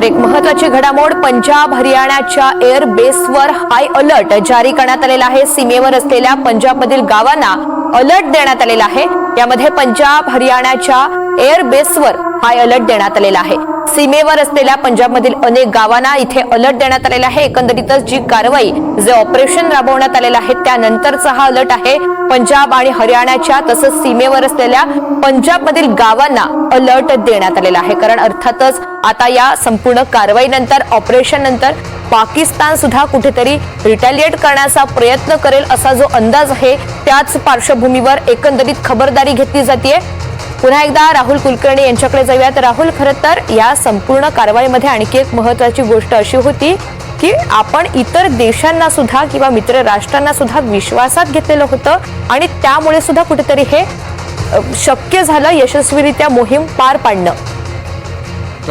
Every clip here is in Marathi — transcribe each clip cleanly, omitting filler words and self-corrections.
एक महत्त्वाची घडामोड, पंजाब हरियाणाच्या एअर बेसवर हाय अलर्ट जारी करण्यात आलेला आहे। सीमेवर असलेल्या पंजाबमधील गावांना अलर्ट देण्यात आलेला आहे। यामध्ये पंजाब हरियाणाच्या एअर बेसवर हाय अलर्ट देण्यात आलेला आहे। सीमेवर असलेल्या पंजाबमधील अनेक गावांना इथे अलर्ट देण्यात आलेला आहे। एकंदरीतच जी कारवाई, जे ऑपरेशन राबवण्यात आलेलं आहे त्यानंतरचा हा अलर्ट आहे। पंजाब आणि हरियाणाच्या तसंच सीमेवर असलेल्या पंजाबमधील गावांना अलर्ट देण्यात आलेला आहे। कारण अर्थातच आता या संपूर्ण कारवाईनंतर, ऑपरेशन नंतर पाकिस्तान सुद्धा कुठेतरी रिटॅलिएट करण्याचा प्रयत्न करेल असा जो अंदाज आहे, त्याच पार्श्वभूमीवर एकंदरीत खबरदारी घेतली जाते। पुन्हा एकदा राहुल कुलकर्णी यांच्याकडे जाऊयात। राहुल, खरं तर या संपूर्ण कारवाईमध्ये आणखी एक महत्त्वाची गोष्ट अशी होती की आपण इतर देशांना सुद्धा किंवा मित्र राष्ट्रांना सुद्धा विश्वासात घेतलेलं होतं आणि त्यामुळे सुद्धा कुठेतरी हे शक्य झालं यशस्वीरित्या मोहीम पार पाडणं।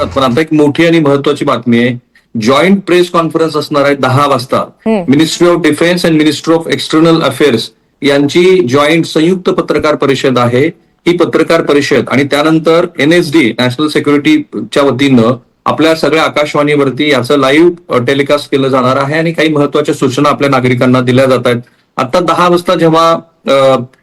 पण आता एक मोठी आणि महत्वाची बातमी आहे। जॉईंट प्रेस कॉन्फरन्स असणार आहे 10 वाजता। Ministry of defence and ministry of external affairs यांची जॉईंट संयुक्त पत्रकार परिषद आहे। ही पत्रकार परिषद आणि त्यानंतर NSD नॅशनल सिक्युरिटीच्या वतीनं आपल्या सगळ्या आकाशवाणीवरती याचं लाईव्ह टेलिकास्ट केलं जाणार आहे आणि काही महत्वाच्या सूचना आपल्या नागरिकांना दिल्या जात आहेत। आता 10 वाजता जेव्हा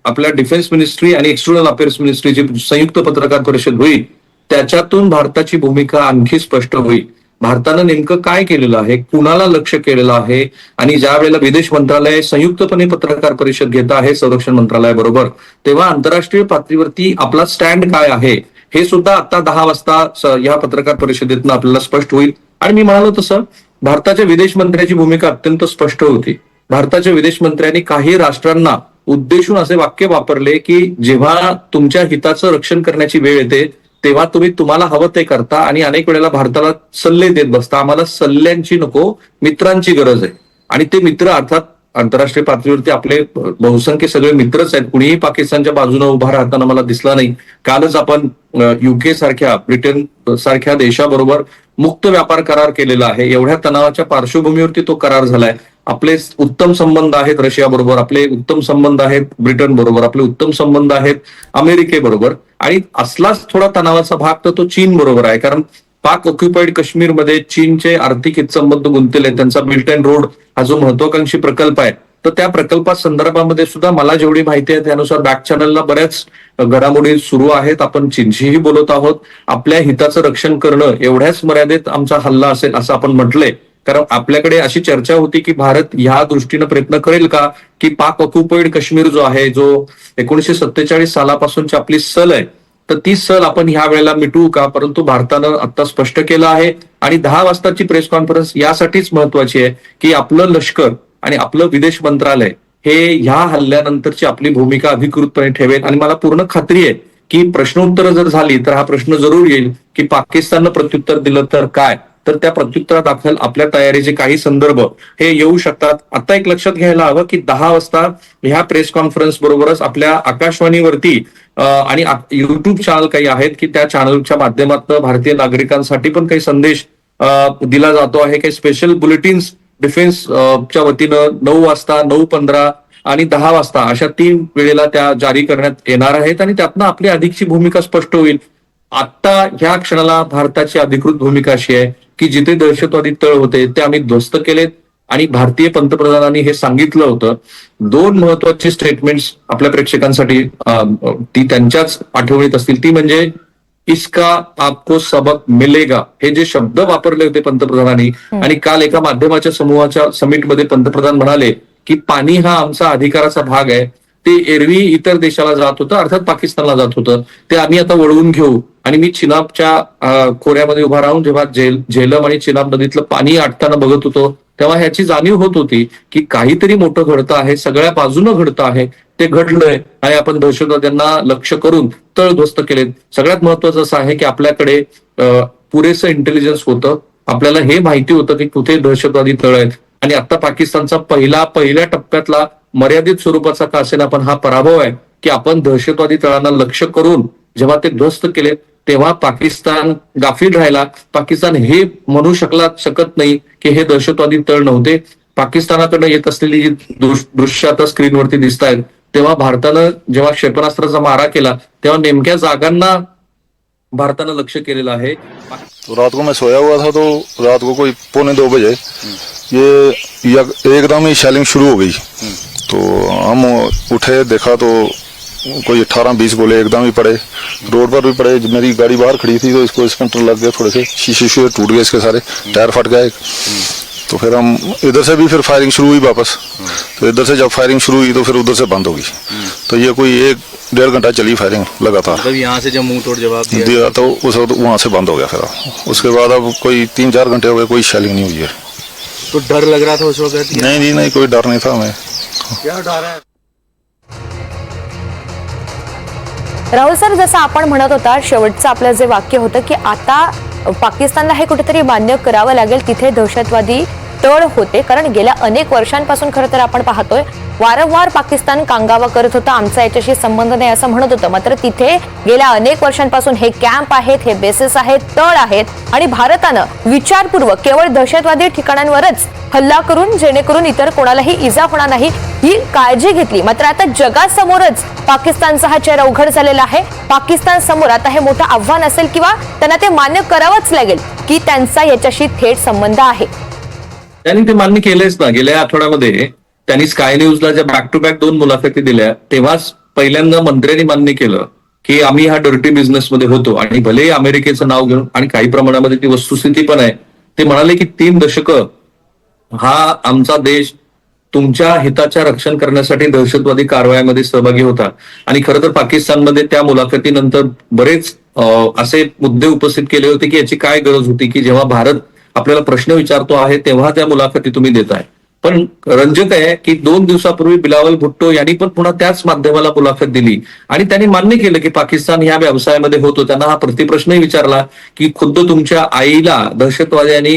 आपल्या डिफेन्स मिनिस्ट्री आणि एक्सटर्नल अफेअर्स मिनिस्ट्रीची संयुक्त पत्रकार परिषद होईल, त्याच्यातून भारताची भूमिका आणखी स्पष्ट होईल। भारतानं नेमकं काय केलेलं आहे, कुणाला लक्ष केलेलं आहे आणि ज्या वेळेला विदेश मंत्रालय संयुक्तपणे पत्रकार परिषद घेत आहे संरक्षण मंत्रालयाबरोबर, तेव्हा आंतरराष्ट्रीय पातळीवरती आपला स्टँड काय आहे हे सुद्धा आता 10 वाजता या पत्रकार परिषदेतून आपल्याला स्पष्ट होईल। आणि मी म्हणालो तसं भारताच्या विदेश मंत्र्याची भूमिका अत्यंत स्पष्ट होती। भारताच्या विदेश मंत्र्यांनी काही राष्ट्रांना उद्देशून असे वाक्य वापरले की जेव्हा तुमच्या हिताचं रक्षण करण्याची वेळ येते तेव्हा तुम्ही तुम्हाला हवं ते करता आणि अनेक वेळेला भारताला सल्ले देत बसता। आम्हाला सल्ल्यांची नको, मित्रांची गरज आहे। आणि ते मित्र अर्थात आंतरराष्ट्रीय पातळीवरती आपले बहुसंख्य सगळे मित्रच आहेत। कुणीही पाकिस्तानच्या बाजूने उभा राहताना मला दिसला नाही। कालच आपण UK सारख्या, ब्रिटन सारख्या देशाबरोबर मुक्त व्यापार करार केलेला आहे। एवढ्या तणावाच्या पार्श्वभूमीवरती तो करार झालाय। आपले उत्तम संबंध आहेत रशिया बरोबर, आपले उत्तम संबंध आहेत ब्रिटन बरोबर, आपले उत्तम संबंध आहेत अमेरिकेबरोबर आणि असलाच थोडा तणावाचा भाग तर तो चीन बरोबर आहे। कारण पाक ऑक्युपाईड काश्मीरमध्ये चीनचे आर्थिक हितसंबंध गुंतलेले आहेत। त्यांचा बिल्ट अँड रोड हा जो महत्वाकांक्षी प्रकल्प आहे, तर त्या प्रकल्पा संदर्भामध्ये सुद्धा मला जेवढी माहिती आहे त्यानुसार बॅक चॅनलला बऱ्याच घडामोडी सुरू आहेत। आपण चीनशीही बोलत आहोत। आपल्या हिताचं रक्षण करणं एवढ्याच मर्यादेत आमचा हल्ला असेल असं आपण म्हटलंय। कारण आपल्याकडे अशी चर्चा होती की भारत ह्या दृष्टीनं प्रयत्न करेल का की पाक ऑक्युपाईड काश्मीर जो आहे, जो 1947 सालापासूनची आपली सल आहे, तर ती सल आपण ह्या वेळेला मिटवू का? परंतु भारतानं आता स्पष्ट केलं आहे आणि 10 वाजताची प्रेस कॉन्फरन्स यासाठीच महत्वाची आहे की आपलं लष्कर आणि आपलं विदेश मंत्रालय हे ह्या हल्ल्यानंतरची आपली भूमिका अधिकृतपणे ठेवेल। आणि मला पूर्ण खात्री आहे की प्रश्नोत्तरं जर झाली तर हा प्रश्न जरूर येईल की पाकिस्ताननं प्रत्युत्तर दिलं तर काय, तर त्या प्रत्युत्तरादाखल आपल्या तयारीचे काही संदर्भ हे येऊ शकतात। आता एक लक्षात घ्यायला हवं की 10 वाजता ह्या प्रेस कॉन्फरन्स बरोबरच आपल्या आकाशवाणीवरती आणि युट्यूब चॅनल काही आहेत की त्या चॅनलच्या माध्यमातून भारतीय नागरिकांसाठी पण काही संदेश दिला जातो आहे। काही स्पेशल बुलेटिन्स डिफेन्सच्या वतीनं 9 वाजता, 9:15 आणि 10 वाजता अशा 3 वेळेला त्या जारी करण्यात येणार आहेत आणि त्यातनं आपली अधिकची भूमिका स्पष्ट होईल। आता ह्या क्षणाला भारताची अधिकृत भूमिका अशी आहे की जिथे दहशतवादी तळ होते ते आम्ही ध्वस्त केलेत आणि भारतीय पंतप्रधानांनी हे सांगितलं होतं। 2 महत्वाचे स्टेटमेंट्स आपल्या प्रेक्षकांसाठी ती त्यांच्याच आठवणीत असतील, ती म्हणजे इसका आपको सबक मिलेगा हे जे शब्द वापरले होते पंतप्रधानांनी। आणि काल एका माध्यमाच्या समूहाच्या समिटमध्ये पंतप्रधान म्हणाले की पाणी हा आमचा अधिकाराचा भाग आहे। ते एरवी इतर देशाला जात होतं, अर्थात पाकिस्तानला जात होतं, ते आम्ही आता वळवून घेऊ। आणि मी चिनाबच्या खोऱ्यामध्ये उभा राहून जेव्हा झेलम आणि चिनाब नदीतलं पाणी आटताना बघत होतो तेव्हा ह्याची जाणीव होत होती की काहीतरी मोठं घडतं आहे, सगळ्या बाजूनं घडतं आहे, ते घडलंय आणि आपण दहशतवाद्यांना लक्ष्य करून तळध्वस्त केलेत। सगळ्यात महत्वाचं असं आहे की आपल्याकडे पुरेसं इंटेलिजन्स होतं। आपल्याला हे माहिती होतं की कुठे दहशतवादी तळ आहेत आणि आता पाकिस्तानचा पहिल्या टप्प्यातला मर्यादित स्वरूपाचा का असेना पण हा पराभव आहे की आपण दहशतवादी तळांना लक्ष्य करून जेव्हा ते ध्वस्त केले तेव्हा पाकिस्तान गाफील राहिला। पाकिस्तान हे म्हणू शकत नाही की हे दहशतवादी तळ नव्हते। पाकिस्तानाकडनं येत असलेली जी दृश्य आता स्क्रीनवरती दिसत आहेत तेव्हा भारतानं जेव्हा क्षेपणास्त्राचा मारा केला तेव्हा नेमक्या जागांना भारतानं लक्ष केलेलं आहे। तो रात को मैं सोया हुआ था, तो रात को कोई 1:45 ये एकदम ही शेलिंग शुरू हो गई। तो हम उठे, देखा तो कोई 18-20 गोले एकदम ही पड़े, रोड पर भी पड़े। मेरी गाड़ी बाहर खड़ी थी तो इसको स्पंटर लग गया, थोड़े से शीशे टूट गए इसके सारे, टायर फट गया एक। तो फिर हम इधर से भी फिर फायरिंग शुरू हुई वापस। तो इधर से जब फायरिंग शुरू हुई तो फिर उधर से बंद हो गई। तो ये कोई 1-1.5 घंटा चली फायरिंग लगातार। मतलब यहाँ से जब मुंह तोड़ जवाब दिया तो उस वक्त वहाँ से बंद हो गया। फिर उसके बाद अब कोई 3-4 घंटे हो गए, कोई शेलिंग नहीं हुई है। तो डर लग रहा था उस वक्त? नहीं, कोई डर नहीं था हमें। क्या डर है? राहुल सर, जसं आपण म्हणत होता, शेवटचं आपलं जे वाक्य होतं की आता पाकिस्तानला हे कुठेतरी मान्य करावं लागेल, तिथे दहशतवादी तळ होते, कारण गेल्या अनेक वर्षांपासून खरं तर आपण पाहतोय वारंवार पाकिस्तान कांगावा करत होता, आमचा याच्याशी संबंध नाही असं म्हणत होतं. मात्र तिथे गेल्या अनेक वर्षांपासून हे कॅम्प आहेत, हे बेसेस आहेत, तळ आहेत आणि भारतानं विचारपूर्वक केवळ दहशतवादी ठिकाणांवरच हल्ला करून जेणेकरून इतर कोणालाही इजा होणार नाही ही काळजी घेतली. मात्र आता जगासमोरच पाकिस्तानचा हा चेहरा उघड झालेला आहे. पाकिस्तान समोर आता हे मोठं आव्हान असेल किंवा त्यांना ते मान्य करावंच लागेल की त्यांचा याच्याशी थेट संबंध आहे. त्यांनी ते मान्य केलेच ना. गेल्या आठवड्यामध्ये त्यांनी स्काय न्यूजला ज्या बॅक टू बॅक 2 मुलाखती दिल्या, तेव्हाच पहिल्यांदा मंत्र्यांनी मान्य केलं की आम्ही हा डर्टी बिझनेसमध्ये होतो आणि भलेही अमेरिकेचं नाव घेऊन, आणि काही प्रमाणामध्ये ती वस्तुस्थिती पण आहे. ते म्हणाले की 3 दशकं हा आमचा देश तुमच्या हिताच्या रक्षण करण्यासाठी दहशतवादी कारवायामध्ये सहभागी होता. आणि खरं तर पाकिस्तानमध्ये त्या मुलाखतीनंतर बरेच असे मुद्दे उपस्थित केले होते की याची काय गरज होती की जेव्हा भारत आपल्याला प्रश्न विचारतो आहे तेव्हा त्या मुलाखती तुम्ही देताय. पण रंजक आहे की 2 दिवसापूर्वी बिलावल भुट्टो यांनी पण पुन्हा त्याच माध्यमाला मुलाखत दिली आणि त्यांनी मान्य केलं की पाकिस्तान या व्यवसायामध्ये होतो. त्यांना हा प्रतिप्रश्नही विचारला की खुद्द तुमच्या आईला दहशतवाद्यांनी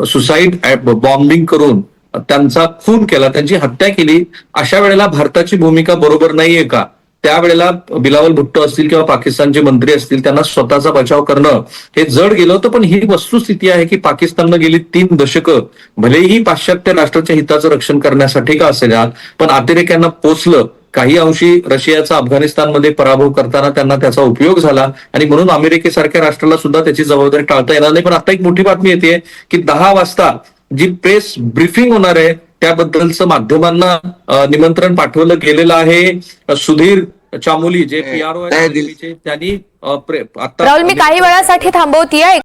सुसाईड बॉम्बिंग करून त्यांचा खून केला, त्यांची हत्या केली, अशा वेळेला भारताची भूमिका बरोबर नाहीये का? त्यावेळेला बिलावल भुट्टो असतील किंवा पाकिस्तानचे मंत्री असतील, त्यांना स्वतःचा बचाव करणं हे जड गेलं होतं. पण ही वस्तुस्थिती आहे की पाकिस्ताननं गेली 3 दशकं भलेही पाश्चात्य राष्ट्राच्या हिताचं रक्षण करण्यासाठी का असेना, पण अतिरेक्यांना पोचलं. काही अंशी रशियाचा अफगाणिस्तानमध्ये पराभव करताना त्यांना त्याचा उपयोग झाला आणि म्हणून अमेरिकेसारख्या राष्ट्राला सुद्धा त्याची जबाबदारी टाळता येणार नाही. पण आता एक मोठी बातमी येते की 10 वाजता जी प्रेस ब्रीफिंग होणार आहे त्याबद्दलचं माध्यमांना निमंत्रण पाठवलं गेलेलं आहे. सुधीर चामोली जे PRO आहेत त्यांनी राहुल, मी काही वेळासाठी थांबवतीये.